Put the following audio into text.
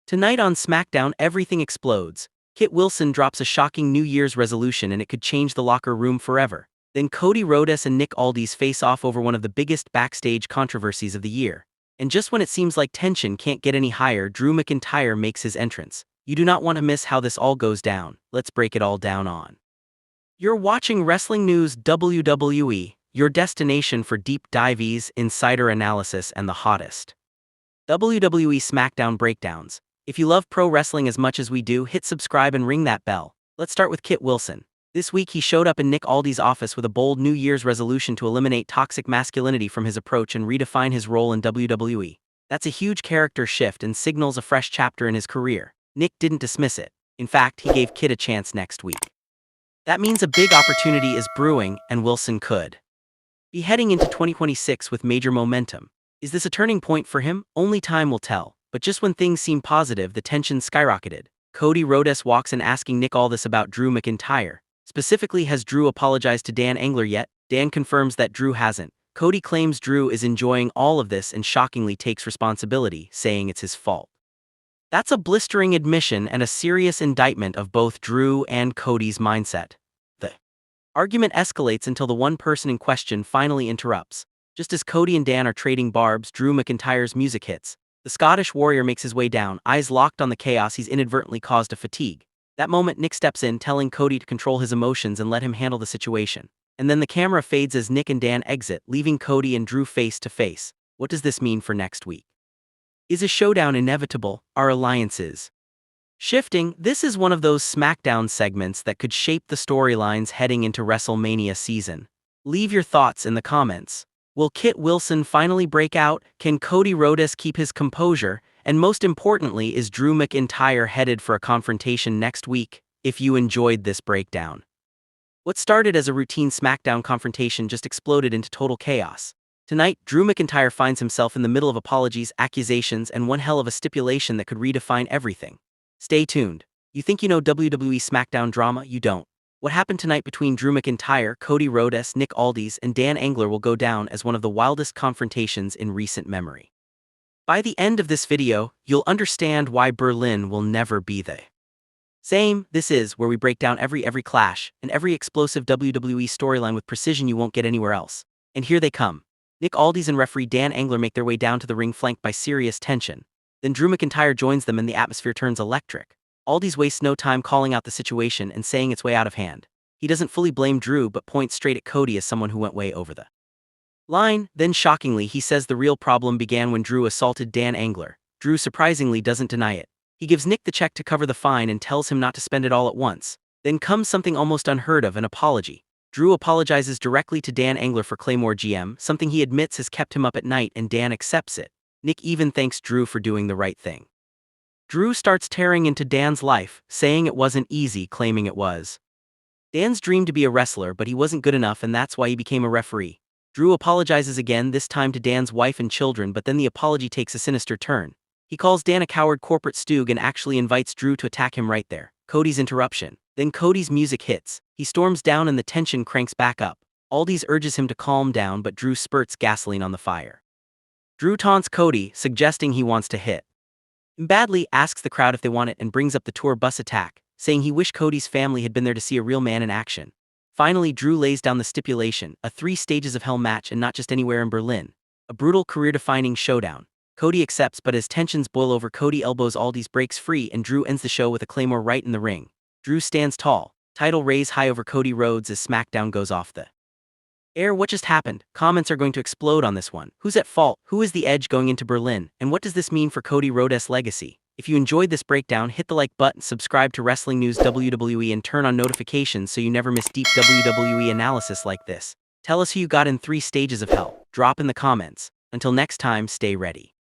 Tonight on SmackDown, everything explodes. Kit Wilson drops a shocking New Year's resolution and it could change the locker room forever. Then Cody Rhodes and Nick Aldis face off over one of the biggest backstage controversies of the year. And just when it seems like tension can't get any higher, Drew McIntyre makes his entrance. You do not want to miss how this all goes down. Let's break it all down on. You're watching Wrestling News WWE, your destination for deep dives, insider analysis, and the hottest WWE SmackDown breakdowns. If you love pro wrestling as much as we do, hit subscribe and ring that bell. Let's start with Kit Wilson. This week he showed up in Nick Aldis' office with a bold New Year's resolution to eliminate toxic masculinity from his approach and redefine his role in WWE. That's a huge character shift and signals a fresh chapter in his career. Nick didn't dismiss it. In fact, he gave Kit a chance next week. That means a big opportunity is brewing, and Wilson could be heading into 2026 with major momentum. Is this a turning point for him? Only time will tell. But just when things seemed positive, the tension skyrocketed. Cody Rhodes walks in asking Nick all this about Drew McIntyre. Specifically, has Drew apologized to Dan Engler yet? Dan confirms that Drew hasn't. Cody claims Drew is enjoying all of this and shockingly takes responsibility, saying it's his fault. That's a blistering admission and a serious indictment of both Drew and Cody's mindset. The argument escalates until the one person in question finally interrupts. Just as Cody and Dan are trading barbs, Drew McIntyre's music hits. The Scottish warrior makes his way down, eyes locked on the chaos he's inadvertently caused a fatigue. That moment, Nick steps in, telling Cody to control his emotions and let him handle the situation. And then the camera fades as Nick and Dan exit, leaving Cody and Drew face to face. What does this mean for next week? Is a showdown inevitable? Are alliances shifting? This is one of those SmackDown segments that could shape the storylines heading into WrestleMania season. Leave your thoughts in the comments. Will Kit Wilson finally break out? Can Cody Rhodes keep his composure? And most importantly, is Drew McIntyre headed for a confrontation next week? If you enjoyed this breakdown, what started as a routine SmackDown confrontation just exploded into total chaos. Tonight, Drew McIntyre finds himself in the middle of apologies, accusations, and one hell of a stipulation that could redefine everything. Stay tuned. You think you know WWE SmackDown drama? You don't. What happened tonight between Drew McIntyre, Cody Rhodes, Nick Aldis, and Dan Engler will go down as one of the wildest confrontations in recent memory. By the end of this video, you'll understand why Berlin will never be the same. This is where we break down every clash and every explosive WWE storyline with precision you won't get anywhere else. And here they come. Nick Aldis and referee Dan Engler make their way down to the ring flanked by serious tension. Then Drew McIntyre joins them and the atmosphere turns electric. Aldis wastes no time calling out the situation and saying it's way out of hand. He doesn't fully blame Drew but points straight at Cody as someone who went way over the line. Then shockingly, he says the real problem began when Drew assaulted Dan Engler. Drew surprisingly doesn't deny it. He gives Nick the check to cover the fine and tells him not to spend it all at once. Then comes something almost unheard of, an apology. Drew apologizes directly to Dan Engler for Claymore GM, something he admits has kept him up at night, and Dan accepts it. Nick even thanks Drew for doing the right thing. Drew starts tearing into Dan's life, saying it wasn't easy, claiming it was Dan's dream to be a wrestler, but he wasn't good enough and that's why he became a referee. Drew apologizes again, this time to Dan's wife and children, but then the apology takes a sinister turn. He calls Dan a coward corporate stooge and actually invites Drew to attack him right there. Cody's interruption. Then Cody's music hits. He storms down and the tension cranks back up. Aldis urges him to calm down, but Drew spurts gasoline on the fire. Drew taunts Cody, suggesting he wants to hit badly, asks the crowd if they want it, and brings up the tour bus attack, saying he wished Cody's family had been there to see a real man in action. Finally, Drew lays down the stipulation, a 3 stages of hell match and not just anywhere in Berlin. A brutal, career-defining showdown. Cody accepts, but as tensions boil over, Cody elbows Aldis, breaks free, and Drew ends the show with a Claymore right in the ring. Drew stands tall, title raised high over Cody Rhodes as SmackDown goes off the air. What just happened? Comments are going to explode on this one. Who's at fault? Who is the edge going into Berlin? And what does this mean for Cody Rhodes' legacy? If you enjoyed this breakdown, hit the like button, subscribe to Wrestling News WWE, and turn on notifications so you never miss deep WWE analysis like this. Tell us who you got in 3 stages of hell. Drop in the comments. Until next time, stay ready.